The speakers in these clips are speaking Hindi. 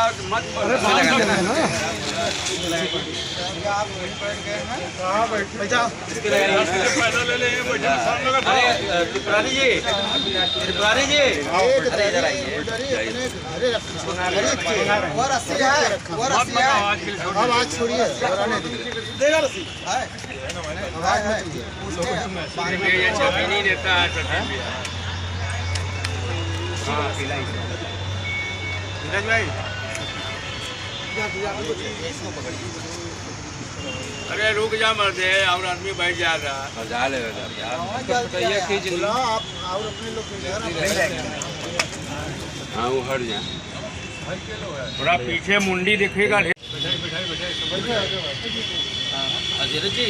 मत त्रिपुरारी जी, त्रिपुरारी जी, अरे इधर आइए। आवाज छोड़िए, देगा रस्सी नहीं देता है। हाँ धीरज भाई, अरे रुक जा मर्दे, और आदमी बैठ जाएगा। जा लेगा यार, खींच लो आप और अपने लोग हाँ वो हट जा, थोड़ा पीछे मुंडी दिखेगा। धीरज जी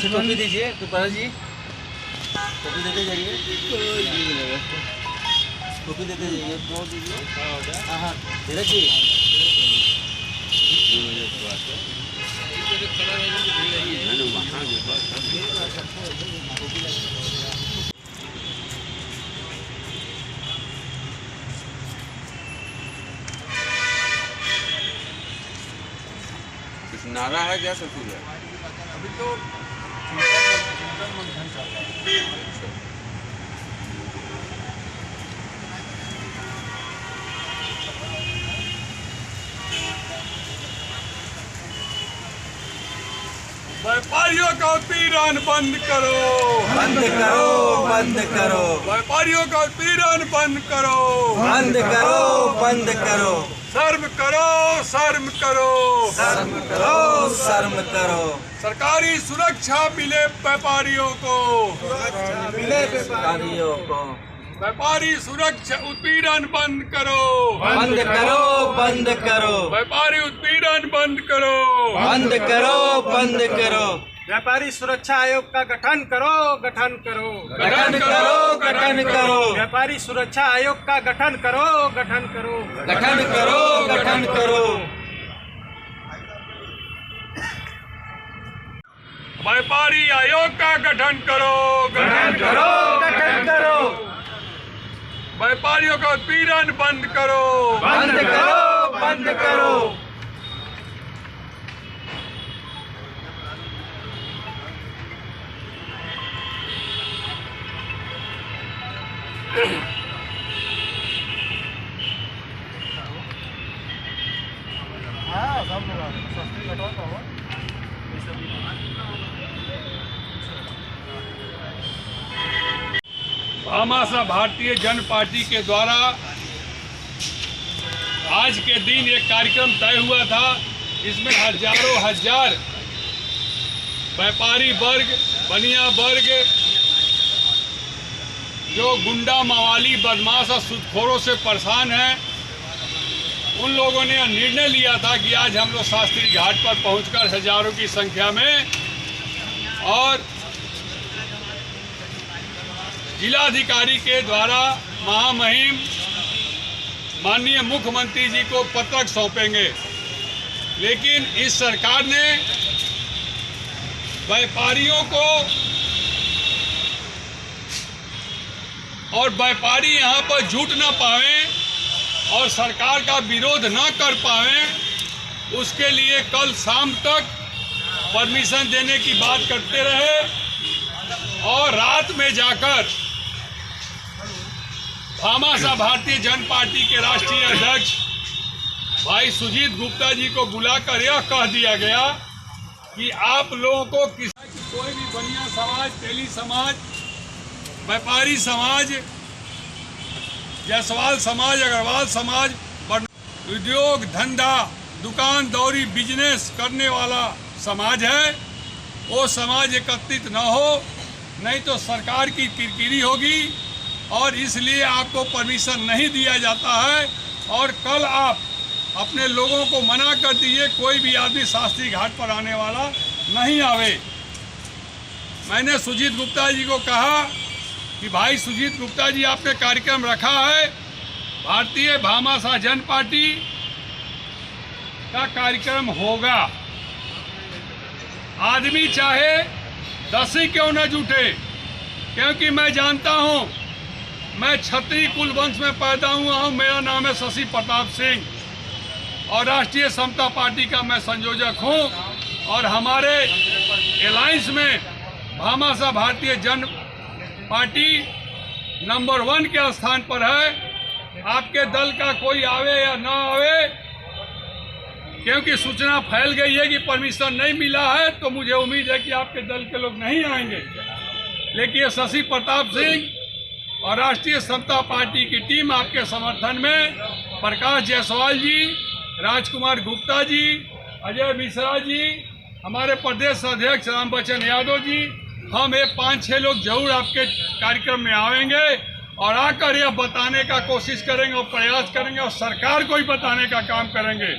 टोपी दीजिए, त्रिपुरा जी टोपी देते जाइए, टोपी देते जाइए, दो दीजिए। हाँ धीरज जी कुछ नारा है क्या ससुर? अभी तो व्यापारियों का उत्पीड़न बंद करो, बंद करो, बंद करो, व्यापारियों का उत्पीड़न बंद करो, बंद करो, बंद करो, शर्म करो, शर्म करो, शर्म करो, शर्म करो, सरकारी सुरक्षा मिले व्यापारियों को, मिले व्यापारियों को, व्यापारी सुरक्षा उत्पीड़न बंद करो, बंद करो, बंद करो, व्यापारी उत्पीड़न बंद करो, बंद करो, बंद करो, व्यापारी सुरक्षा आयोग का गठन करो, गठन करो, गठन करो, गठन करो, व्यापारी सुरक्षा आयोग का गठन करो, गठन करो, गठन करो, गठन करो, व्यापारी आयोग का गठन करो, गठन करो, गठन करो, व्यापारियों का उत्पीड़न बंद करो, बंद करो, बंद करो, हाँ सब लोग सस्ती कटवाता हुआ भामाशाह भारतीय जनता पार्टी के द्वारा आज के दिन एक कार्यक्रम तय हुआ था, इसमें हजारों हजार व्यापारी वर्ग, बनिया वर्ग, जो गुंडा मवाली बदमाश और सूदखोरों से परेशान हैं, उन लोगों ने निर्णय लिया था कि आज हम लोग शास्त्री घाट पर पहुंचकर हजारों की संख्या में और जिलाधिकारी के द्वारा महामहिम माननीय मुख्यमंत्री जी को पत्रक सौंपेंगे। लेकिन इस सरकार ने व्यापारियों को और व्यापारी यहाँ पर जुट ना पाएं और सरकार का विरोध न कर पाएं, उसके लिए कल शाम तक परमिशन देने की बात करते रहे और रात में जाकर भामाशाह भारतीय जनता पार्टी के राष्ट्रीय अध्यक्ष भाई सुजीत गुप्ता जी को बुलाकर यह कह दिया गया कि आप लोगों को कोई भी बनिया समाज, तेली समाज, व्यापारी समाज, जायसवाल समाज, अग्रवाल समाज, उद्योग धंधा, दुकान दौरी, बिजनेस करने वाला समाज है, वो समाज एकत्रित न हो, नहीं तो सरकार की किरकिरी होगी और इसलिए आपको परमिशन नहीं दिया जाता है। और कल आप अपने लोगों को मना कर दिए, कोई भी आदमी शास्त्री घाट पर आने वाला नहीं आवे। मैंने सुजीत गुप्ता जी को कहा कि भाई सुजीत गुप्ता जी, आपने कार्यक्रम रखा है, भारतीय भामाशाह जनता पार्टी का कार्यक्रम होगा, आदमी चाहे 10 ही क्यों न जुटे, क्योंकि मैं जानता हूं मैं क्षत्रिय कुल वंश में पैदा हुआ हूँ। मेरा नाम है शशि प्रताप सिंह और राष्ट्रीय समता पार्टी का मैं संयोजक हूँ। और हमारे अलायंस में भामाशाह भारतीय जन पार्टी नंबर 1 के स्थान पर है। आपके दल का कोई आवे या ना आवे, क्योंकि सूचना फैल गई है कि परमिशन नहीं मिला है, तो मुझे उम्मीद है कि आपके दल के लोग नहीं आएंगे। लेकिन ये शशि प्रताप सिंह और राष्ट्रीय समता पार्टी की टीम आपके समर्थन में प्रकाश जायसवाल जी, राजकुमार गुप्ता जी, अजय मिश्रा जी, हमारे प्रदेश अध्यक्ष राम बच्चन यादव जी, हम ये 5-6 लोग जरूर आपके कार्यक्रम में आएंगे और आकर यह बताने का कोशिश करेंगे और प्रयास करेंगे और सरकार को ही बताने का काम करेंगे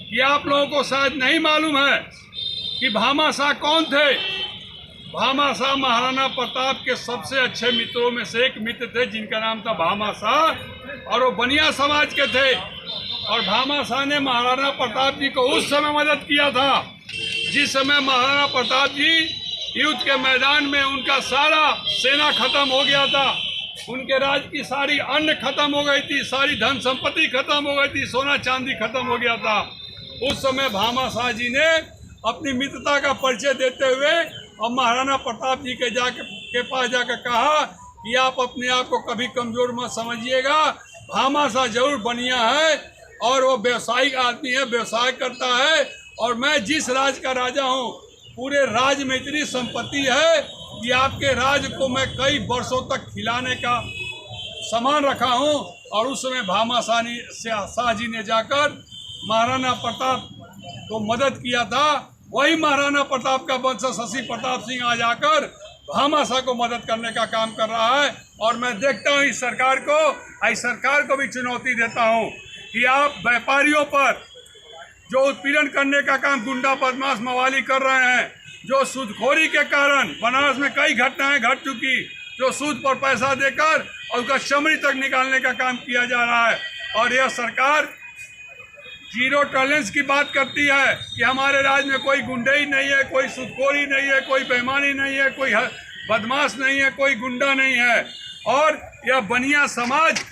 कि आप लोगों को शायद नहीं मालूम है कि भामाशाह कौन थे। भामाशाह महाराणा प्रताप के सबसे अच्छे मित्रों में से एक मित्र थे जिनका नाम था भामाशाह, और वो बनिया समाज के थे। और भामाशाह ने महाराणा प्रताप जी को उस समय मदद किया था जिस समय महाराणा प्रताप जी युद्ध के मैदान में उनका सारा सेना खत्म हो गया था, उनके राज की सारी अन्न खत्म हो गई थी, सारी धन संपत्ति खत्म हो गई थी, सोना चांदी खत्म हो गया था। उस समय भामाशाह जी ने अपनी मित्रता का परिचय देते हुए और महाराणा प्रताप जी के पास जाकर कहा कि आप अपने आप को कभी कमजोर मत समझिएगा, भामाशाह जरूर बनिया है और वो व्यवसायिक आदमी है, व्यवसाय करता है, और मैं जिस राज का राजा हूँ पूरे राज में इतनी संपत्ति है कि आपके राज को मैं कई वर्षों तक खिलाने का सामान रखा हूँ। और उस समय भामाशाह जी ने जाकर महाराणा प्रताप को मदद किया था। वही महाराणा प्रताप का वंश शशि प्रताप सिंह आज आकर भामाशाह को मदद करने का काम कर रहा है। और मैं देखता हूँ इस सरकार को भी चुनौती देता हूँ कि आप व्यापारियों पर जो उत्पीड़न करने का काम गुंडा बदमाश मवाली कर रहे हैं, जो सूदखोरी के कारण बनारस में कई घटनाएं घट चुकी, जो सूद पर पैसा देकर और उसका चमड़ी तक निकालने का काम किया जा रहा है। और यह सरकार जीरो टॉलरेंस की बात करती है कि हमारे राज्य में कोई गुंडई नहीं है, कोई सूदखोरी नहीं है, कोई बेईमानी नहीं है, कोई बदमाश नहीं है, कोई गुंडा नहीं है। और यह बनिया समाज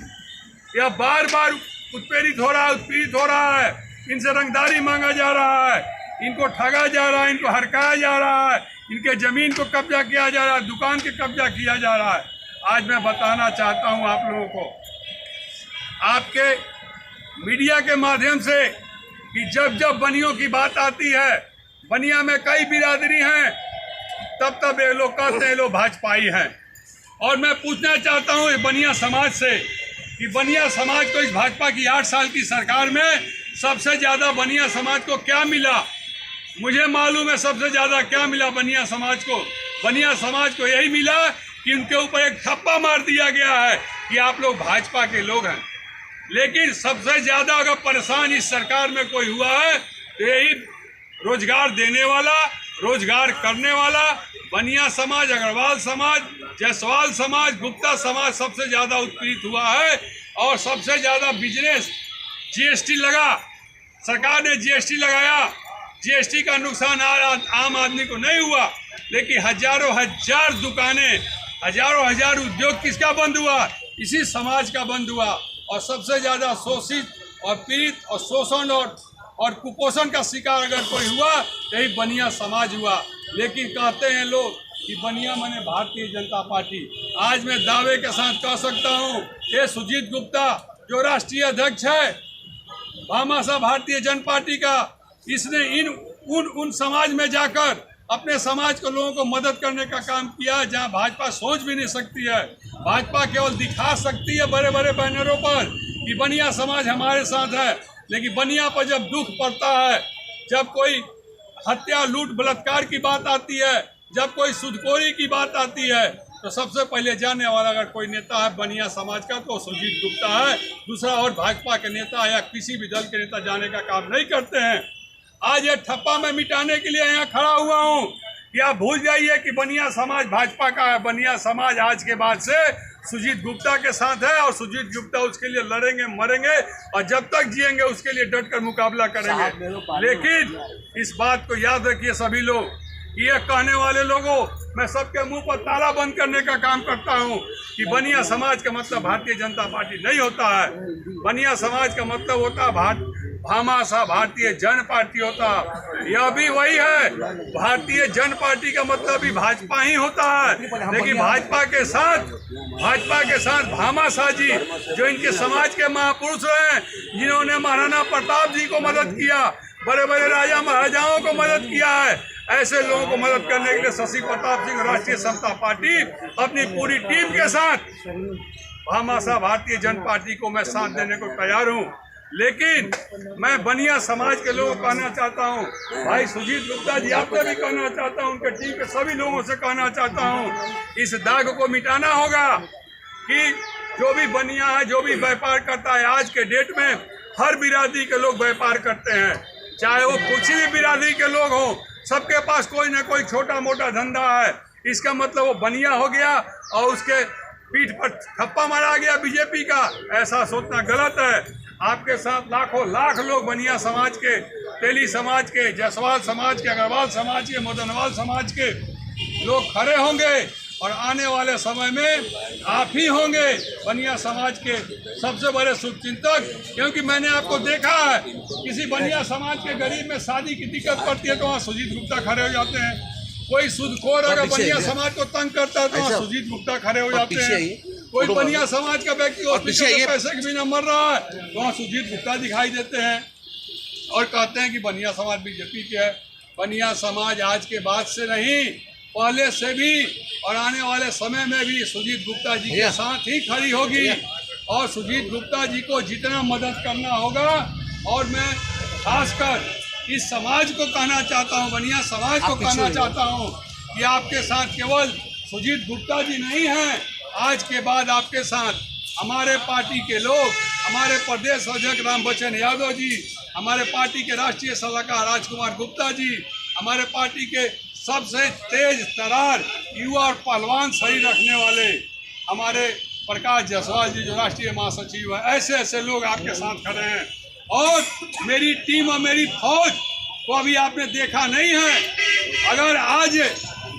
यह बार बार उत्पीड़ित हो रहा है, इनसे रंगदारी मांगा जा रहा है, इनको ठगा जा रहा है, इनको हरकाया जा रहा है, इनके जमीन को कब्जा किया जा रहा है, दुकान के कब्जा किया जा रहा है। आज मैं बताना चाहता हूं आप लोगों को आपके मीडिया के माध्यम से कि जब जब बनियों की बात आती है, बनिया में कई बिरादरी हैं, तब ये लोग कहते हैं लोग भाजपाई हैं। और मैं पूछना चाहता हूं बनिया समाज से कि बनिया समाज को इस भाजपा की 8 साल की सरकार में सबसे ज़्यादा बनिया समाज को क्या मिला? मुझे मालूम है सबसे ज़्यादा क्या मिला बनिया समाज को। बनिया समाज को यही मिला कि उनके ऊपर एक ठप्पा मार दिया गया है कि आप लोग भाजपा के लोग हैं। लेकिन सबसे ज़्यादा अगर परेशान इस सरकार में कोई हुआ है तो यही रोजगार देने वाला, रोजगार करने वाला बनिया समाज, अग्रवाल समाज, जायसवाल समाज, गुप्ता समाज सबसे ज़्यादा उत्पीड़ित हुआ है। और सबसे ज़्यादा बिजनेस जीएसटी लगा, सरकार ने जीएसटी लगाया, जीएसटी का नुकसान आम आदमी को नहीं हुआ, लेकिन हजारों हजार दुकानें, हजारों हजार उद्योग किसका बंद हुआ? इसी समाज का बंद हुआ। और सबसे ज़्यादा शोषित और पीड़ित और शोषण और कुपोषण का शिकार अगर कोई हुआ यही बनिया समाज हुआ। लेकिन कहते हैं लोग कि बनिया माने भारतीय जनता पार्टी। आज मैं दावे के साथ कह सकता हूँ ये सुजीत गुप्ता जो राष्ट्रीय अध्यक्ष है भामाशाह भारतीय जनता पार्टी का, इसने उन समाज में जाकर अपने समाज के लोगों को मदद करने का काम किया जहां भाजपा सोच भी नहीं सकती है। भाजपा केवल दिखा सकती है बड़े बड़े बैनरों पर कि बनिया समाज हमारे साथ है, लेकिन बनिया पर जब दुख पड़ता है, जब कोई हत्या, लूट, बलात्कार की बात आती है, जब कोई सूदखोरी की बात आती है, तो सबसे पहले जाने वाला अगर कोई नेता है बनिया समाज का तो सुजीत गुप्ता है। दूसरा और भाजपा के नेता या किसी भी दल के नेता जाने का काम नहीं करते हैं। आज ये ठप्पा मैं मिटाने के लिए यहाँ खड़ा हुआ हूँ कि आप भूल जाइए कि बनिया समाज भाजपा का है। बनिया समाज आज के बाद से सुजीत गुप्ता के साथ है और सुजीत गुप्ता उसके लिए लड़ेंगे, मरेंगे और जब तक जिएंगे उसके लिए डट कर मुकाबला करेंगे। लेकिन इस बात को याद रखिए सभी लोग ये कहने वाले लोगों, मैं सबके मुंह पर ताला बंद करने का काम करता हूं कि बनिया समाज का मतलब भारतीय जनता पार्टी नहीं होता है। बनिया समाज का मतलब होता है भामाशाह भारतीय जन पार्टी होता है। यह भी वही है, भारतीय जन पार्टी का मतलब भी भाजपा ही होता है। लेकिन भाजपा के साथ भामाशाह जी, जो इनके समाज के महापुरुष हैं, जिन्होंने महाराणा प्रताप जी को मदद किया, बड़े बड़े राजा महाराजाओं को मदद किया है, ऐसे लोगों को मदद करने के लिए शशि प्रताप सिंह राष्ट्रीय समता पार्टी अपनी पूरी टीम के साथ भामाशाह भारतीय जन पार्टी को मैं साथ देने को तैयार हूं। लेकिन मैं बनिया समाज के लोगों को कहना चाहता हूं, भाई सुजीत गुप्ता जी, आपसे भी कहना चाहता हूं, उनके टीम के सभी लोगों से कहना चाहता हूं, इस दाग को मिटाना होगा कि जो भी बनिया है, जो भी व्यापार करता है, आज के डेट में हर बिरादरी के लोग व्यापार करते हैं, चाहे वो किसी भी बिरादरी के लोग हों, सबके पास कोई ना कोई छोटा मोटा धंधा है। इसका मतलब वो बनिया हो गया और उसके पीठ पर थप्पा मारा गया बीजेपी का, ऐसा सोचना गलत है। आपके साथ लाखों लाख लोग बनिया समाज के, तेली समाज के, जायसवाल समाज के, अग्रवाल समाज के, मदनवाल समाज के लोग खड़े होंगे और आने वाले समय में आप ही होंगे बनिया समाज के सबसे बड़े शुभचिंतक। क्योंकि मैंने आपको देखा है, किसी बनिया समाज के गरीब में शादी की दिक्कत पड़ती है तो वहाँ सुजीत गुप्ता खड़े हो जाते हैं। कोई सूदखोर अगर बनिया समाज को तंग करता है तो वहाँ सुजीत गुप्ता खड़े हो जाते हैं। कोई बनिया समाज का व्यक्ति हॉस्पिटल में पैसे के बिना मर रहा है तो वहाँ सुजीत गुप्ता दिखाई देते हैं और कहते हैं कि बनिया समाज बीजेपी के है। बनिया समाज आज के बाद से नहीं, पहले से भी और आने वाले समय में भी सुजीत गुप्ता जी के साथ ही खड़ी होगी और सुजीत गुप्ता जी को जितना मदद करना होगा। और मैं खासकर इस समाज को कहना चाहता हूं, बनिया समाज को कहना चाहता हूं कि आपके साथ केवल सुजीत गुप्ता जी नहीं हैं, आज के बाद आपके साथ हमारे पार्टी के लोग, हमारे प्रदेश अध्यक्ष रामबच्चन यादव जी, हमारे पार्टी के राष्ट्रीय सलाहकार राजकुमार गुप्ता जी, हमारे पार्टी के सबसे तेज तरार युवा और पहलवान शरीर रखने वाले हमारे प्रकाश जायसवाल जी जो राष्ट्रीय महासचिव है, ऐसे ऐसे लोग आपके साथ खड़े हैं। और मेरी टीम और मेरी फौज को अभी आपने देखा नहीं है। अगर आज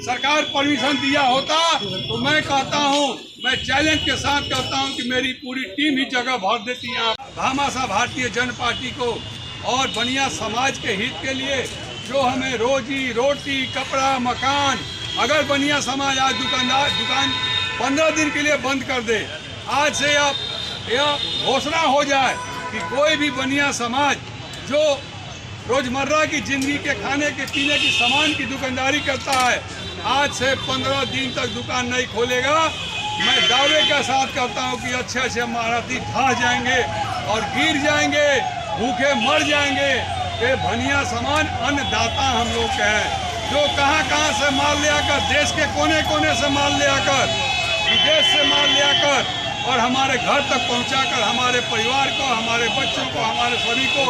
सरकार परमिशन दिया होता तो मैं कहता हूं, मैं चैलेंज के साथ कहता हूं कि मेरी पूरी टीम ही जगह भर देती है भामाशाह भारतीय जन पार्टी को। और बनिया समाज के हित के लिए जो हमें रोजी रोटी कपड़ा मकान, अगर बनिया समाज आज दुकान 15 दिन के लिए बंद कर दे, आज से यह घोषणा हो जाए कि कोई भी बनिया समाज जो रोजमर्रा की जिंदगी के खाने के पीने की सामान की दुकानदारी करता है, आज से 15 दिन तक दुकान नहीं खोलेगा। मैं दावे के साथ कहता हूं कि अच्छे अच्छे महारथी ढह जाएंगे और गिर जाएंगे, भूखे मर जाएंगे। ये बनिया समाज अन्नदाता हम लोग के हैं, जो कहां से माल ले आकर, देश के कोने कोने से माल ले आकर, विदेश से माल ले आकर और हमारे घर तक पहुंचाकर हमारे परिवार को, हमारे बच्चों को, हमारे सभी को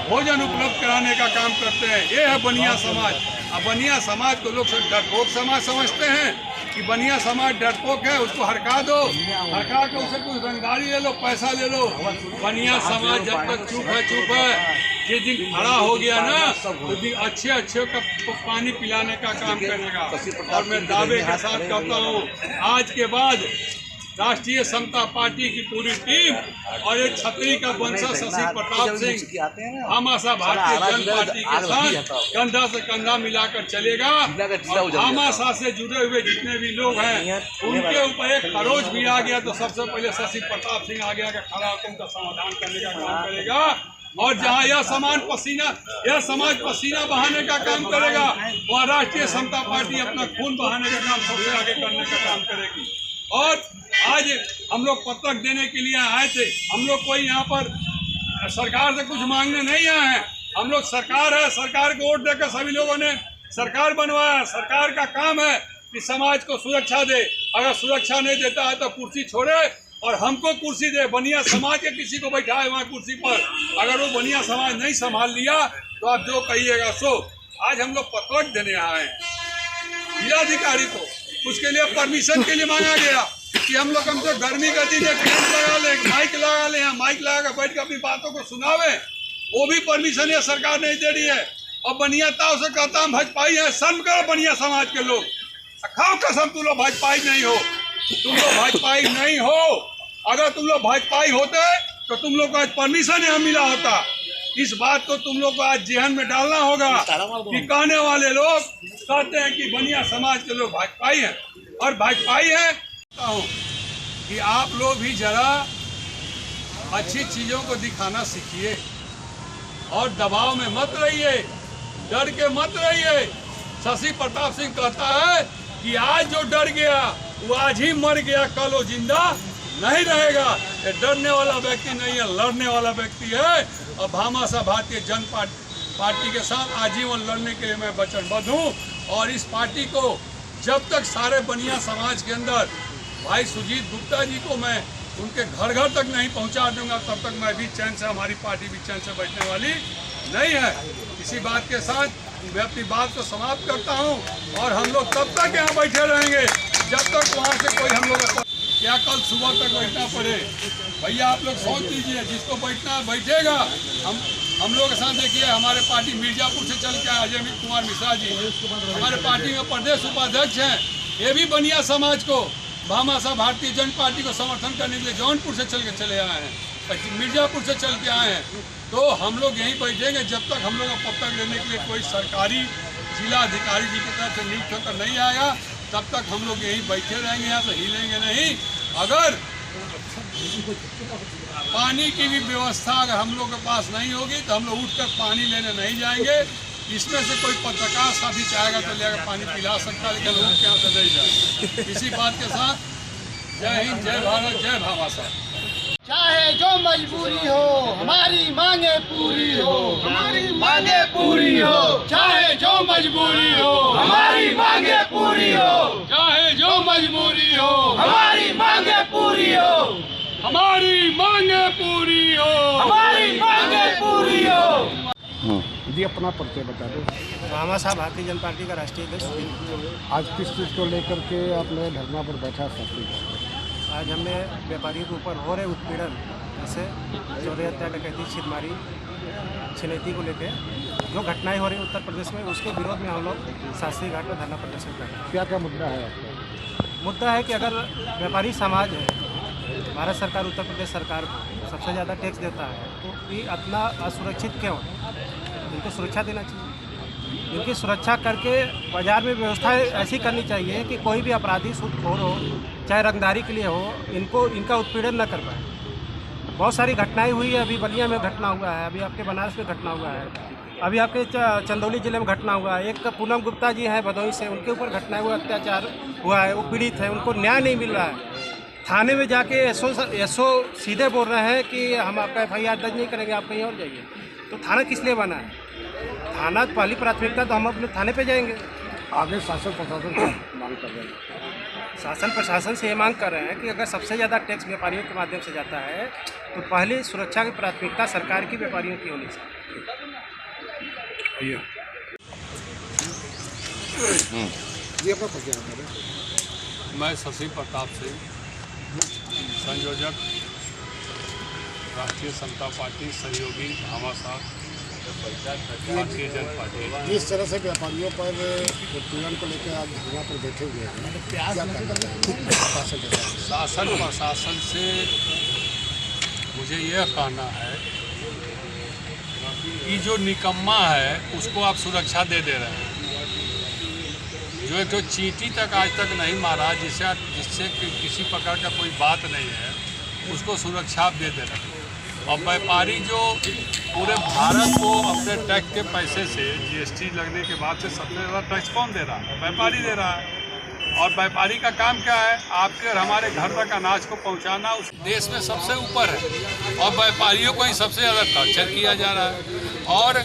भोजन उपलब्ध कराने का काम करते हैं। ये है बनिया समाज। अब बनिया समाज को लोग डरपोक समाज समझते हैं कि बनिया समाज डरपोक है, उसको हरका दो, हरका के उसे कुछ रंगदारी ले लो, पैसा ले लो। बनिया समाज जब तक चुप है, जिस दिन खड़ा हो गया ना, उस दिन अच्छे अच्छे का पानी पिलाने का काम करेगा। और मैं दावे के साथ कहता हूँ, आज के बाद राष्ट्रीय समता पार्टी की पूरी टीम और एक छतरी का वंशज शशि प्रताप सिंह भामाशाह भारतीय जन पार्टी के साथ कंधा से कंधा मिलाकर चलेगा। और भामाशाह से जुड़े हुए जितने भी लोग हैं, उनके ऊपर एक खरोच भी आ गया तो सबसे पहले शशि प्रताप सिंह आ गया कि खड़ा होकर उनका समाधान करने का काम करेगा। और जहां यह समाज पसीना बहाने का काम करेगा, वहाँ राष्ट्रीय समता पार्टी अपना खून बहाने का काम सबसे आगे करने का काम करेगी। और आज हम लोग पत्रक देने के लिए आए थे। हम लोग कोई यहाँ पर सरकार से कुछ मांगने नहीं आए हैं। हम लोग सरकार है, सरकार को वोट देकर सभी लोगों ने सरकार बनवाया। सरकार का काम है कि समाज को सुरक्षा दे। अगर सुरक्षा नहीं देता है तो कुर्सी छोड़े और हमको कुर्सी दे। बनिया समाज के किसी को बैठाए वहाँ कुर्सी पर, अगर वो बनिया समाज नहीं संभाल लिया तो आप जो कहिएगा सो। आज हम लोग पत्रक देने आए हैं जिलाधिकारी को, उसके लिए परमिशन के लिए मांगा गया कि हम लोग हमसे गर्मी का दिन टेंट लगा लें, माइक लगा लें, माइक लगा कर बैठ कर अपनी बातों को सुनावे। वो भी परमिशन ये सरकार नहीं दे रही है। और बनियाताओं से कहता हम भाजपाई है। शर्म करो बनिया समाज के लोग, खाओ कसम तुम लोग भाजपाई नहीं हो, तुम लोग भाजपाई नहीं हो। अगर तुम लोग भाजपाई होते तो तुम लोग को आज परमिशन यहाँ मिला होता। इस बात को तुम लोग को आज जेहन में डालना होगा कि कहने वाले लोग कहते हैं कि बनिया समाज के लोग भाजपाई हैं और भाजपाई है कि आप लोग भी जरा अच्छी चीजों को दिखाना सीखिए और दबाव में मत रहिए, डर के मत रहिए। शशि प्रताप सिंह कहता है कि आज जो डर गया वो आज ही मर गया, कल वो जिंदा नहीं रहेगा। ये डरने वाला व्यक्ति नहीं है, लड़ने वाला व्यक्ति है। और भामाशाह भारतीय जनता पार्टी के साथ आजीवन लड़ने के लिए मैं वचनबद्ध हूँ। और इस पार्टी को जब तक सारे बनिया समाज के अंदर भाई सुजीत गुप्ता जी को मैं उनके घर घर तक नहीं पहुंचा दूंगा, तब तक मैं भी चैन से, हमारी पार्टी भी चैन से बैठने वाली नहीं है। इसी बात के साथ मैं अपनी बात को समाप्त करता हूं और हम लोग तब तक यहाँ बैठे रहेंगे जब तक वहाँ से कोई हम लोग क्या कल सुबह तक बैठना पड़े। भैया आप लोग सोच लीजिए, जिसको बैठना है बैठेगा। हम लोग के साथ देखिए, हमारे पार्टी मिर्जापुर से चल के आए अजय कुमार मिश्रा जी हमारे पार्टी में प्रदेश उपाध्यक्ष हैं। ये भी बनिया समाज को, भामाशाह भारतीय जनता पार्टी को समर्थन करने के लिए जौनपुर से चल के चले आए हैं, मिर्जापुर से चल के आए हैं। तो हम लोग यहीं बैठेंगे जब तक हम लोग का पत्ता लेने के लिए कोई सरकारी जिला अधिकारी जी की तरफ से नियुक्त होकर नहीं आएगा, तब तक हम लोग यहीं बैठे रहेंगे, यहाँ से हिलेंगे नहीं। अगर पानी की भी व्यवस्था अगर हम लोग के पास नहीं होगी तो हम लोग उठकर पानी लेने नहीं जाएंगे। इसमें से कोई पत्रकार साथी चाहेगा तो लेकर पानी पिला सकता है, लेकिन लोग यहाँ से नहीं जाएंगे। इसी बात के साथ जय हिंद, जय भारत, जय भामाशाह। चाहे जो मजबूरी हो हमारी मांगे पूरी हो, हमारी मांगे पूरी हो। चाहे जो मजबूरी हो हमारी मांगे पूरी हो, चाहे जो मजबूरी हो हमारी मांगे पूरी हो, हमारी मांगे पूरी हो, हमारी मांगे पूरी हो। जी अपना परिचय बता दो। भामाशाह भारतीय जनता पार्टी का राष्ट्रीय अध्यक्ष। आज किस चीज़ को लेकर के आपने धरना पर बैठा सकती है? आज हमने व्यापारियों के ऊपर हो रहे उत्पीड़न, जैसे चोरी, हत्या, डकैती, छिनमारी, छिनैती को लेके जो घटनाएं हो रही उत्तर प्रदेश में, उसके विरोध में हम लोग शास्त्री घाट में धरना प्रदर्शन कर रहे हैं। क्या क्या मुद्दा है आपका? मुद्दा है कि अगर व्यापारी समाज है, भारत सरकार, उत्तर प्रदेश सरकार को सबसे ज़्यादा टैक्स देता है, तो ये इतना असुरक्षित क्यों है? इनको सुरक्षा देना चाहिए। इनकी सुरक्षा करके बाजार में व्यवस्था ऐसी करनी चाहिए कि कोई भी अपराधी सूदखोर हो, चाहे रंगदारी के लिए हो, इनका उत्पीड़न न कर पाए। बहुत सारी घटनाएं हुई है, अभी बलिया में घटना हुआ है, अभी आपके बनारस में घटना हुआ है, अभी आपके चंदौली जिले में घटना हुआ है। एक पूनम गुप्ता जी हैं भदोही से, उनके ऊपर घटना हुआ, अत्याचार हुआ है, वो पीड़ित है, उनको न्याय नहीं मिल रहा है। थाने में जाके एसओ सीधे बोल रहे हैं कि हम आपका FIR दर्ज नहीं करेंगे, आप कहीं और जाइए। तो थाना किस लिए बना है? थाना पहली प्राथमिकता तो हम अपने थाने पे जाएंगे। आगे शासन प्रशासन से मांग कर रहे हैं। शासन प्रशासन से ये मांग कर रहे हैं कि अगर सबसे ज़्यादा टैक्स व्यापारियों के माध्यम से जाता है तो पहली सुरक्षा की प्राथमिकता सरकार की व्यापारियों की होनी चाहिए। जी अपना परिचय बता दें। मैं शशि प्रताप सिंह, संयोजक राष्ट्रीय समता पार्टी, सहयोगी भामाशाह भारतीय जनता पार्टी। जिस तरह से व्यापारियों पर उत्पीड़न को लेकर आज धरना पर बैठे हुए हैं, क्या कहना है शासन प्रशासन से मुझे यह कहना है कि जो निकम्मा है उसको आप सुरक्षा दे रहे हैं। जो एक तो चींटी तक आज तक नहीं मारा, जिससे किसी प्रकार का कोई बात नहीं है, उसको सुरक्षा आप दे रहे हैं। और व्यापारी जो पूरे भारत को अपने टैक्स के पैसे से, GST लगने के बाद से सबसे ज़्यादा टैक्स कौन दे रहा है? व्यापारी दे रहा है। और व्यापारी का काम क्या है? आपके और हमारे घर तक अनाज को पहुंचाना उस देश में सबसे ऊपर है, और व्यापारियों को ही सबसे ज़्यादा टॉर्चर किया जा रहा है। और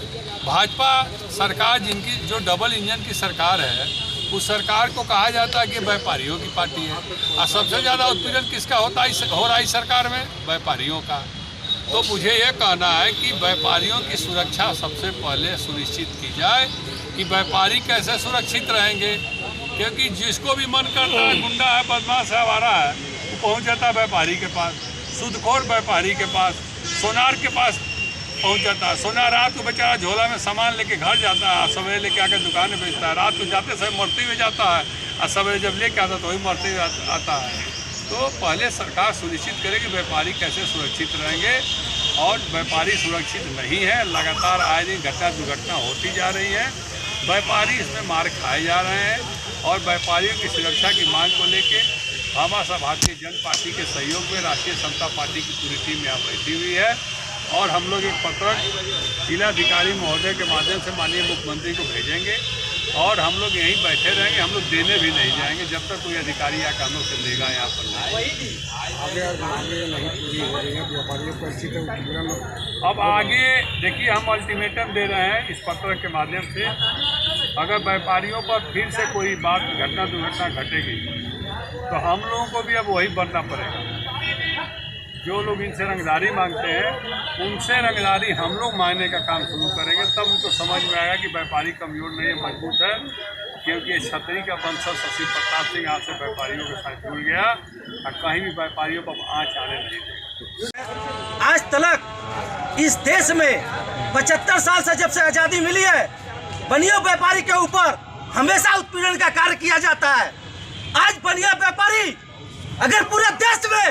भाजपा सरकार, जिनकी जो डबल इंजन की सरकार है, उस सरकार को कहा जाता है कि व्यापारियों की पार्टी है। और सबसे ज़्यादा उत्पीड़न किसका हो रहा है सरकार में? व्यापारियों का। तो मुझे ये कहना है कि व्यापारियों की सुरक्षा सबसे पहले सुनिश्चित की जाए कि व्यापारी कैसे सुरक्षित रहेंगे। क्योंकि जिसको भी मन करता है, गुंडा है, बदमाश है, आवारा है, वो पहुंच जाता है व्यापारी के पास, सूदखोर व्यापारी के पास, सोनार के पास पहुंच जाता है। सोना रात को बेचारा झोला में सामान लेके घर जाता है, सवेरे लेके आकर दुकान में बेचता है। रात को जाते समय मरते हुए जाता है और सवेरे जब लेके आता तो वही मरते हुए आता है। तो पहले सरकार सुनिश्चित करे कि व्यापारी कैसे सुरक्षित रहेंगे, और व्यापारी सुरक्षित नहीं है। लगातार आए दिन घटना दुर्घटना होती जा रही है। व्यापारी इसमें मार खाए जा रहे हैं, और व्यापारियों की सुरक्षा की मांग को लेके भामाशाह भारतीय जनता पार्टी के सहयोग में राष्ट्रीय समता पार्टी की पूरी टीम यहाँ बैठी हुई है। और हम लोग एक पत्रक जिलाधिकारी महोदय के माध्यम से माननीय मुख्यमंत्री को भेजेंगे, और हम लोग यहीं बैठे रहेंगे। हम लोग देने भी नहीं जाएंगे जब तक कोई अधिकारी आकर हम लोग से लेगा यहाँ पर नहीं। आगे नहीं पूरी हो रही है व्यापारियों को ऐसी तो अब आगे देखिए, हम अल्टीमेटम दे रहे हैं इस पत्रक के माध्यम से। अगर व्यापारियों पर फिर से कोई बात घटना दुर्घटना घटेगी तो हम लोगों को भी अब वही बनना पड़ेगा। जो लोग इनसे रंगदारी मांगते हैं उनसे रंगदारी हम लोग मांगने का काम शुरू करेंगे, तब उनको समझ में आएगा कि व्यापारी कमज़ोर नहीं है, मजबूत है। क्योंकि छतरी का वंशज शशि प्रताप सिंह यहाँ से व्यापारियों के साथ जुड़ गया और कहीं भी व्यापारियों पर आँच आने नहीं देगा। आज तक इस देश में 75 साल से जब से आज़ादी मिली है, बनिया व्यापारी के ऊपर हमेशा उत्पीड़न का कार्य किया जाता है। आज बनिया व्यापारी अगर पूरे देश में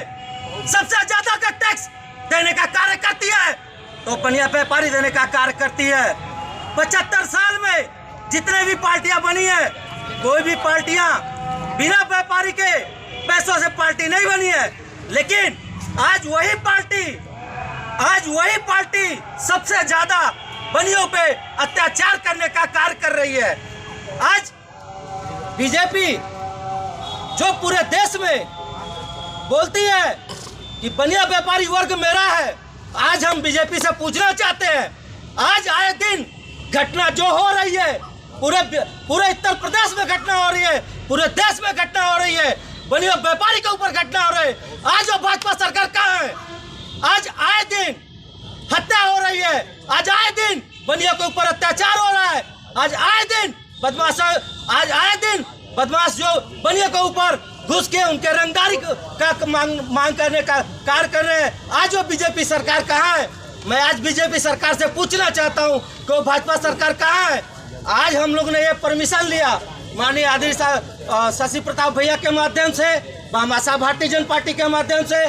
सबसे ज्यादा का टैक्स देने का कार्य करती है तो बनिया व्यापारी देने का कार्य करती है। 75 साल में जितने भी पार्टियां बनी है, कोई भी पार्टियां बिना व्यापारी के पैसों से पार्टी नहीं बनी है। लेकिन आज वही पार्टी सबसे ज्यादा बनियों पे अत्याचार करने का कार्य कर रही है। आज बीजेपी जो पूरे देश में बोलती है कि बनिया व्यापारी वर्ग मेरा है, आज हम बीजेपी से पूछना चाहते हैं, आज आए दिन घटना जो हो रही है, पूरे उत्तर प्रदेश में घटना हो रही है, पूरे देश में घटना हो रही है, बनिया व्यापारी के ऊपर घटना हो रही है। आज वो भाजपा सरकार कहाँ है? आज आए दिन हत्या हो रही है, आज आए दिन बनिया के ऊपर अत्याचार हो रहा है, आज आए दिन बदमाश जो बनिया के ऊपर घुस के उनके रंगदारी का मांग करने का कार्य कर रहे हैं। आज वो बीजेपी सरकार कहाँ है? मैं आज बीजेपी सरकार से पूछना चाहता हूँ कि वो भाजपा सरकार कहाँ है? आज हम लोग ने ये परमिशन लिया माननीय आदरणीय शशि प्रताप भैया के माध्यम से, भामाशाह भारतीय जनता पार्टी के माध्यम से,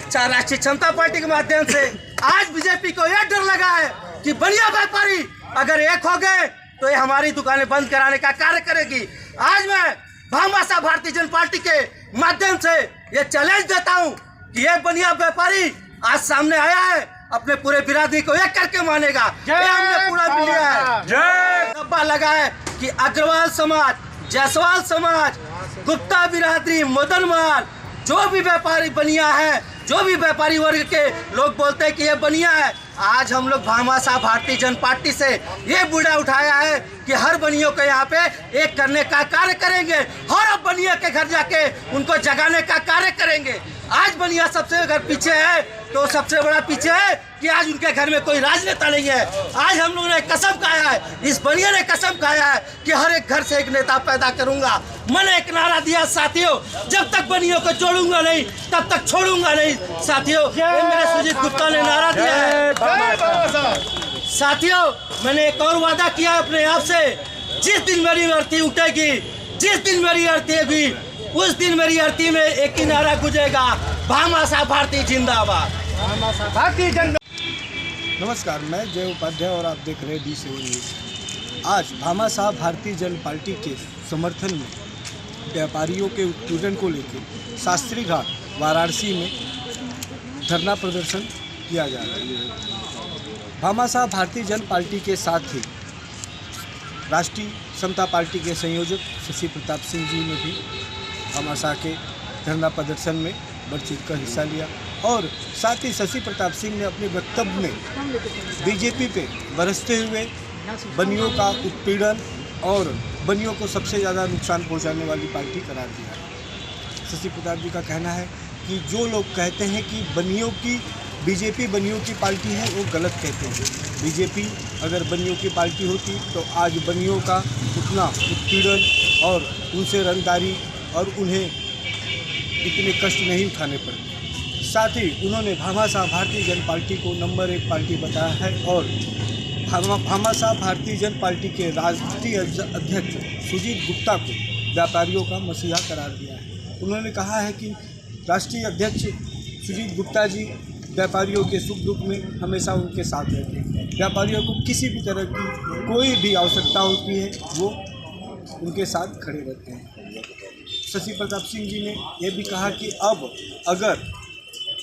राष्ट्रीय समता पार्टी के माध्यम से। आज बीजेपी को यह डर लगा है कि बनिया व्यापारी अगर एक हो गए तो ये हमारी दुकानें बंद कराने का कार्य करेगी। आज मैं भामाशाह भारतीय जनता पार्टी के माध्यम से ये चैलेंज देता हूँ कि ये बनिया व्यापारी आज सामने आया है, अपने पूरे बिरादरी को एक करके मानेगा। ये हमने पूरा लिया है। दब्बा लगा है कि अग्रवाल समाज, जायसवाल समाज, गुप्ता बिरादरी, मदनमाल, जो भी व्यापारी बनिया है, जो भी व्यापारी वर्ग के लोग बोलते हैं कि ये बनिया है, आज हम लोग भामाशाह भारतीय जनता पार्टी से ये बुरा उठाया है कि हर बनियों को यहाँ पे एक करने का कार्य करेंगे, हर बनिया के घर जाके उनको जगाने का कार्य करेंगे। आज बनिया सबसे अगर पीछे है तो सबसे बड़ा पीछे है कि आज उनके घर में कोई राजनेता नहीं है। आज हम लोगों ने कसम खाया है, इस बनिया ने कसम खाया है कि हर एक घर से एक नेता पैदा करूंगा। मैंने एक नारा दिया साथियों, जब तक बनियों को जोड़ूंगा नहीं तब तक छोड़ूंगा नहीं। साथियों, ये मेरे सुजीत गुप्ता ने नारा दिया है। साथियों, मैंने एक और वादा किया अपने आप से, जिस दिन मेरी अर्थी उठेगी, जिस दिन मेरी अर्थी होगी, उस दिन मेरी अर्थी में एक ही नारा गुजेगा, भामाशाह भारती जिंदाबाद, भामाशाह भारती जिंदाबाद। नमस्कार, मैं जय उपाध्याय और आप देख रहे हैं D7 न्यूज़। आज भामाशाह भारतीय जनता पार्टी के समर्थन में व्यापारियों के उत्पीड़न को लेकर शास्त्री घाट वाराणसी में धरना प्रदर्शन किया जा रहा है। भामाशाह भारतीय जनता पार्टी के साथ ही राष्ट्रीय समता पार्टी के संयोजक शशि प्रताप सिंह जी ने भी भामाशाह के धरना प्रदर्शन में बढ़ चढ़ कर हिस्सा लिया, और साथ ही शशि प्रताप सिंह ने अपने वक्तव्य में बीजेपी पे बरसते हुए बनियों का उत्पीड़न और बनियों को सबसे ज़्यादा नुकसान पहुंचाने वाली पार्टी करार दिया। शशि प्रताप जी का कहना है कि जो लोग कहते हैं कि बीजेपी बनियों की पार्टी है, वो गलत कहते हैं। बीजेपी अगर बनियों की पार्टी होती तो आज बनियों का उतना उत्पीड़न और उनसे रंगदारी और उन्हें इतने कष्ट नहीं उठाने पड़ते। साथ ही उन्होंने भामाशाह भारतीय जनता पार्टी को नंबर 1 पार्टी बताया है और भामाशाह भारतीय जनता पार्टी के राष्ट्रीय अध्यक्ष सुजीत गुप्ता को व्यापारियों का मसीहा करार दिया है। उन्होंने कहा है कि राष्ट्रीय अध्यक्ष सुजीत गुप्ता जी व्यापारियों के सुख दुख में हमेशा उनके साथ रहते हैं। व्यापारियों को किसी भी तरह की कोई भी आवश्यकता होती है वो उनके साथ खड़े रहते हैं। शशि प्रताप सिंह जी ने यह भी कहा कि अब अगर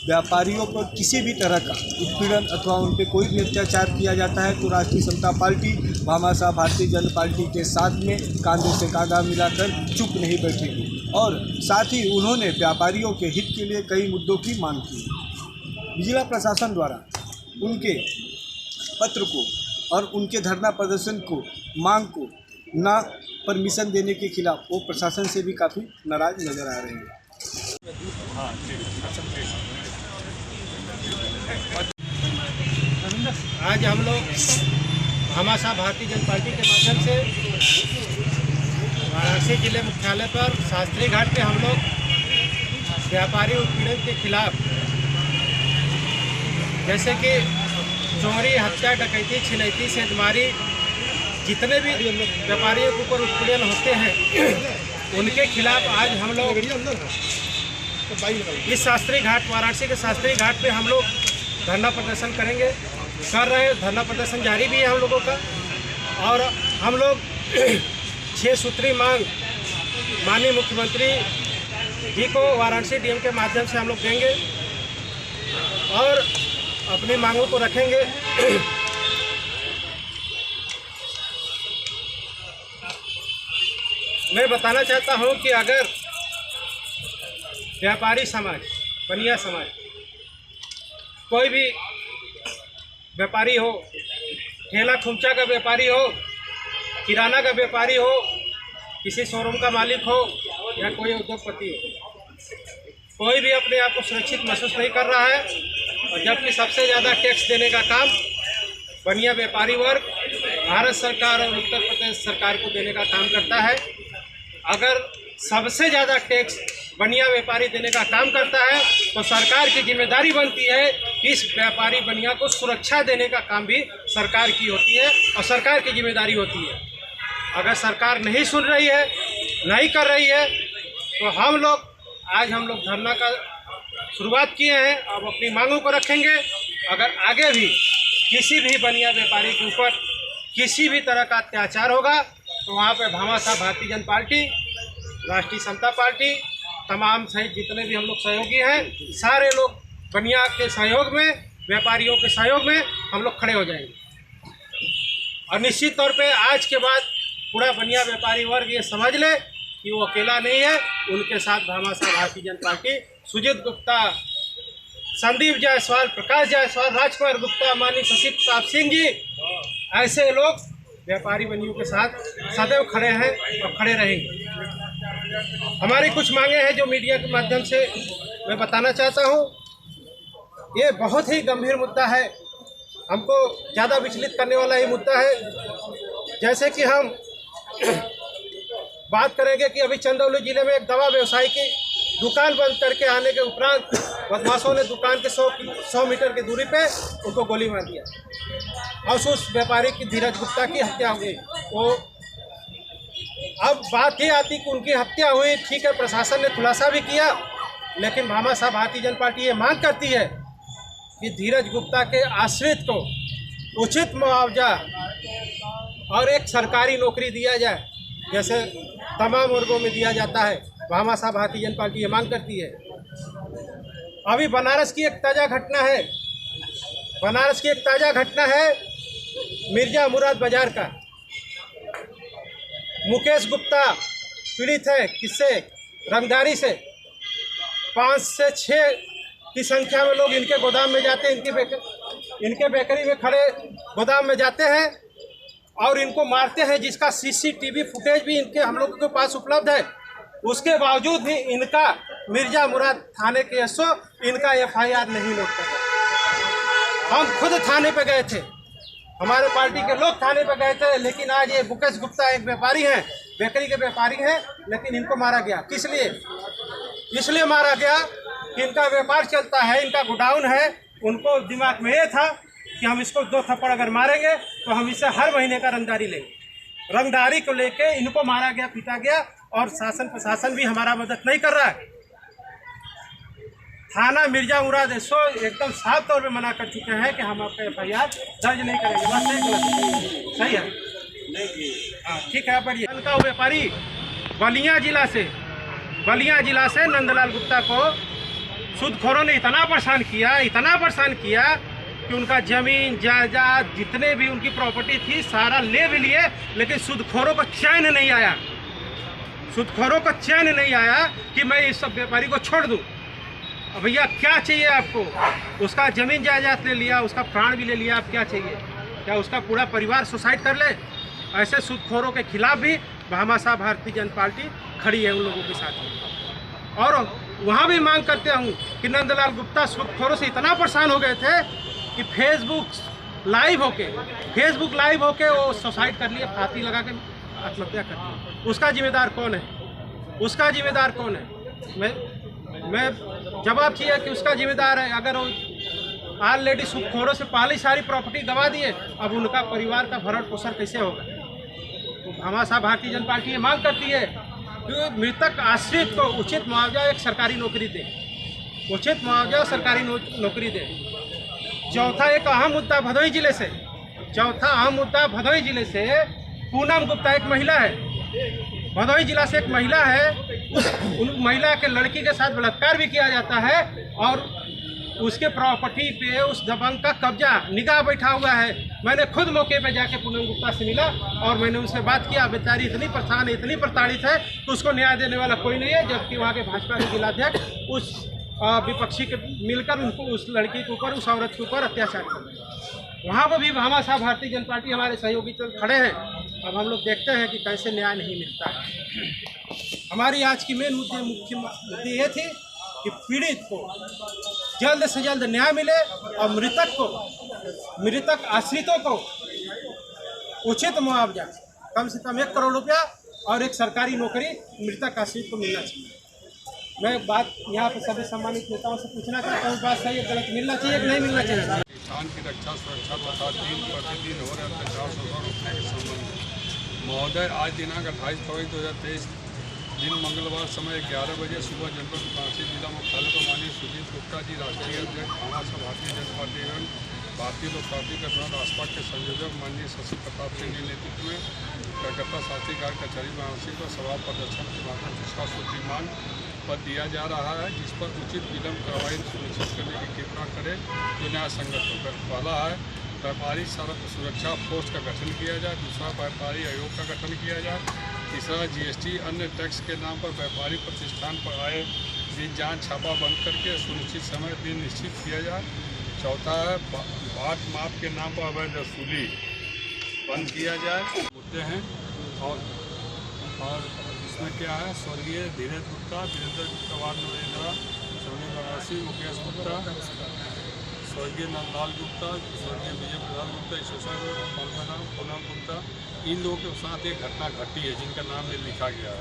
व्यापारियों पर किसी भी तरह का उत्पीड़न अथवा उन पर कोई भी अत्याचार किया जाता है तो राष्ट्रीय समता पार्टी भामाशाह भारतीय जनता पार्टी के साथ में कांधे से कांधा मिलाकर चुप नहीं बैठेगी। और साथ ही उन्होंने व्यापारियों के हित के लिए कई मुद्दों की मांग की। जिला प्रशासन द्वारा उनके पत्र को और उनके धरना प्रदर्शन को मांग को ना परमिशन देने के खिलाफ वो प्रशासन से भी काफ़ी नाराज नजर आ रहे हैं। आज हम लोग भामाशाह भारतीय जनता पार्टी के माध्यम से वाराणसी जिले मुख्यालय पर शास्त्री घाट पे हम लोग व्यापारी उत्पीड़न के खिलाफ, जैसे कि चोरी, हत्या, डकैती, छिनैती, सेंधमारी, जितने भी व्यापारियों के ऊपर उत्पीड़न होते हैं उनके खिलाफ आज हम लोग इस शास्त्री घाट, वाराणसी के शास्त्री घाट पे हम लोग धरना प्रदर्शन कर रहे हैं। धरना प्रदर्शन जारी भी है हम लोगों का और हम लोग 6 सूत्री मांग माननीय मुख्यमंत्री जी को वाराणसी डीएम के माध्यम से हम लोग देंगे और अपनी मांगों को रखेंगे। मैं बताना चाहता हूं कि अगर व्यापारी समाज, बनिया समाज, कोई भी व्यापारी हो, ठेला खुमचा का व्यापारी हो, किराना का व्यापारी हो, किसी शोरूम का मालिक हो या कोई उद्योगपति हो, कोई भी अपने आप को सुरक्षित महसूस नहीं कर रहा है। और जबकि सबसे ज़्यादा टैक्स देने का काम बनिया व्यापारी वर्ग भारत सरकार और उत्तर प्रदेश सरकार को देने का काम करता है। अगर सबसे ज़्यादा टैक्स बनिया व्यापारी देने का काम करता है तो सरकार की जिम्मेदारी बनती है कि इस व्यापारी बनिया को सुरक्षा देने का काम भी सरकार की होती है और सरकार की जिम्मेदारी होती है। अगर सरकार नहीं सुन रही है, नहीं कर रही है, तो हम लोग धरना का शुरुआत किए हैं। अब अपनी मांगों को रखेंगे। अगर आगे भी किसी भी बनिया व्यापारी के ऊपर किसी भी तरह का अत्याचार होगा तो वहाँ पे भामाशाह भारतीय जनता पार्टी, राष्ट्रीय समता पार्टी, तमाम सहित जितने भी हम लोग सहयोगी हैं, सारे लोग बनिया के सहयोग में, व्यापारियों के सहयोग में हम लोग खड़े हो जाएंगे। और निश्चित तौर पे आज के बाद पूरा बनिया व्यापारी वर्ग ये समझ ले कि वो अकेला नहीं है। उनके साथ भामाशाह भारतीय जनता पार्टी, सुजीत गुप्ता, संदीप जायसवाल, प्रकाश जायसवाल, राजकुमार गुप्ता, माननीय शशि प्रताप सिंह जी, ऐसे लोग व्यापारी बनियों के साथ सदैव खड़े हैं और खड़े रहेंगे। हमारी कुछ मांगे हैं जो मीडिया के माध्यम से मैं बताना चाहता हूं। ये बहुत ही गंभीर मुद्दा है, हमको ज़्यादा विचलित करने वाला ये मुद्दा है। जैसे कि हम बात करेंगे कि अभी चंदौली जिले में एक दवा व्यवसायी की दुकान बंद करके आने के उपरांत बदमाशों ने दुकान के 100 मीटर की दूरी पे उनको गोली मार दिया और उस व्यापारी की धीरज गुप्ता की हत्या हो गई। तो अब बात ही आती कि उनकी हत्या हुई, ठीक है, प्रशासन ने खुलासा भी किया, लेकिन भामाशाह भारतीय जनता पार्टी ये मांग करती है कि धीरज गुप्ता के आश्रित को उचित मुआवजा और एक सरकारी नौकरी दिया जाए, जैसे तमाम वर्गों में दिया जाता है। भामाशाह भारतीय जनता पार्टी ये मांग करती है। अभी बनारस की एक ताज़ा घटना है, मिर्जा मुराद बाजार का। मुकेश गुप्ता पीड़ित है, किससे? रंगदारी से। 5 से 6 की संख्या में लोग इनके गोदाम में जाते हैं, इनके बेकरी में खड़े गोदाम में जाते हैं और इनको मारते हैं, जिसका सीसीटीवी फुटेज भी हम लोगों के पास उपलब्ध है। उसके बावजूद भी इनका मिर्जा मुराद थाने के एसओ इनका FIR नहीं लोग। हम खुद थाने पे गए थे, हमारे पार्टी के लोग थाने पे गए थे, लेकिन आज ये मुकेश गुप्ता एक व्यापारी हैं, बेकरी के व्यापारी हैं, लेकिन इनको मारा गया। किस लिए? इसलिए मारा गया कि इनका व्यापार चलता है, इनका गोडाउन है, उनको दिमाग में ये था कि हम इसको 2 थप्पड़ अगर मारेंगे तो हम इससे हर महीने का रंगदारी लेंगे। रंगदारी को लेके इनको मारा गया, पीटा गया, और शासन प्रशासन भी हमारा मदद नहीं कर रहा है। थाना मिर्जा मुराद एसओ एकदम साफ तौर पे मना कर चुके हैं कि हम आपका FIR दर्ज नहीं करेंगे। बात सही गलत? सही है, हाँ ठीक है। पर का व्यापारी बलिया जिला से नंदलाल गुप्ता को सूदखोरों ने इतना परेशान किया कि उनका जमीन जायदाद जितने भी उनकी प्रॉपर्टी थी सारा ले भी लिए, लेकिन सूदखोरों को चैन नहीं आया कि मैं इस सब व्यापारी को छोड़ दूं। अब भैया क्या चाहिए आपको? उसका जमीन जायदाद ले लिया, उसका प्राण भी ले लिया, आप क्या चाहिए? क्या उसका पूरा परिवार सुसाइड कर ले? ऐसे सूदखोरों के खिलाफ भी भामाशाह भारतीय जनता पार्टी खड़ी है उन लोगों के साथ। और वहाँ भी मांग करते हूँ कि नंदलाल गुप्ता सूदखोरों से इतना परेशान हो गए थे कि फेसबुक लाइव होके वो सुसाइड कर लिए, फांसी लगा के आत्महत्या कर ली। उसका जिम्मेदार कौन है? मैं जवाब चाहिए कि उसका जिम्मेदार है। अगर ऑलरेडी सूदखोरों से पहले सारी प्रॉपर्टी गंवा दिए, अब उनका परिवार का भरण पोषण कैसे होगा? तो भामाशाह भारतीय जनता पार्टी ये मांग करती है कि मृतक आश्रित को उचित मुआवजा, एक सरकारी नौकरी दे। चौथा अहम मुद्दा भदोही जिले से पूनम गुप्ता एक महिला है, भदोही जिला से एक महिला है। उन महिला के लड़की के साथ बलात्कार भी किया जाता है और उसके प्रॉपर्टी पे उस दबंग का कब्जा निगाह बैठा हुआ है। मैंने खुद मौके पे जाके पूनम गुप्ता से मिला और मैंने उनसे बात किया। बेचारी इतनी परेशान है, इतनी प्रताड़ित है कि उसको न्याय देने वाला कोई नहीं है, जबकि वहाँ के भाजपा के जिलाध्यक्ष उस विपक्षी के मिलकर उनको, उस लड़की के ऊपर, उस औरत के ऊपर अत्याचार कर रहे हैं। वहाँ पर भी भामाशाह भारतीय जनता पार्टी हमारे सहयोगी खड़े हैं। अब हम लोग देखते हैं कि कैसे न्याय नहीं मिलता है। हमारी आज की मुख्य मुद्दे ये थी कि पीड़ित को जल्द से जल्द न्याय मिले और मृतक आश्रितों को उचित मुआवजा, कम से कम 1 करोड़ रुपया और एक सरकारी नौकरी मृतक आश्रित को मिलना चाहिए। मैं बात यहाँ पे सभी सम्मानित नेताओं से पूछना चाहता हूँ, बात सही है गलत, मिलना चाहिए कि नहीं मिलना चाहिए? किसान की रक्षा सुरक्षा तथा दिन प्रतिदिन हो रहे अत्याचार शोषण रोकने के संबंध में महोदय, आज दिनांक 28 फरवरी 2023 दिन मंगलवार समय 11 बजे सुबह जनपद कांसी जिला मुख्यालय पर माननीय सुजीत गुप्ता जी, राष्ट्रीय अध्यक्ष भामाशाह भारतीय जनता पार्टी एवं भारतीय लोकतांत्रिक गठबंधन रासपा के संयोजक माननीय शशि प्रताप सिंह के नेतृत्व में कलकत्ता शास्त्री कार्य कचहरी वाराणसी पर सभा प्रदर्शन के माध्यम से इसका सूचीमान पद दिया जा रहा है, जिस पर उचित विलंब कार्रवाई सुनिश्चित करने की कृपा करें जो न्याय संगत होकर। पहला है व्यापारी सुरक्षा फोर्स का गठन किया जाए। दूसरा, व्यापारी आयोग का गठन किया जाए। तीसरा, GST अन्य टैक्स के नाम पर व्यापारी प्रतिष्ठान पर आए दिन जांच छापा बंद करके सुनिश्चित समय दिन निश्चित किया जाए। चौथा है बाट माप के नाम पर अवैध वसूली बंद किया जाए। मुद्दे हैं और इसमें क्या है, स्वर्गीय धीरज गुप्ता, वीरेंद्र गुप्ता, वार्ड नरेंद्र, स्वर्गीय बनारसी मुकेश गुप्ता, स्वर्गीय नंदलाल गुप्ता, स्वर्गीय विजय प्रसाद गुप्ता, ईश्वर पूनम गुप्ता, इन लोगों के साथ एक घटना घटी है जिनका नाम में लिखा गया है।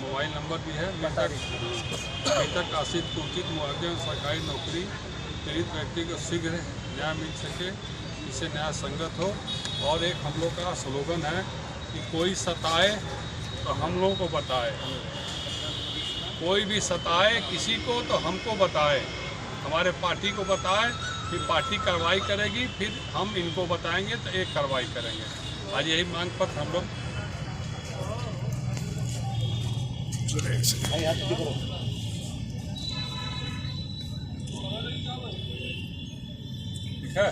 मोबाइल नंबर भी है। मृतक आश्रित को उचित मुआवजा सरकारी नौकरी, पीड़ित व्यक्ति को शीघ्र न्याय मिल सके, इससे न्याय संगत हो। और एक हम लोग का स्लोगन है कि कोई सताए तो हम लोगों को बताए, कोई भी सताए किसी को तो हमको बताए, हमारे पार्टी को बताए, फिर पार्टी कार्रवाई करेगी, फिर हम इनको बताएंगे तो एक कार्रवाई करेंगे। आज यही मांग पत्र हम लोग ठीक है।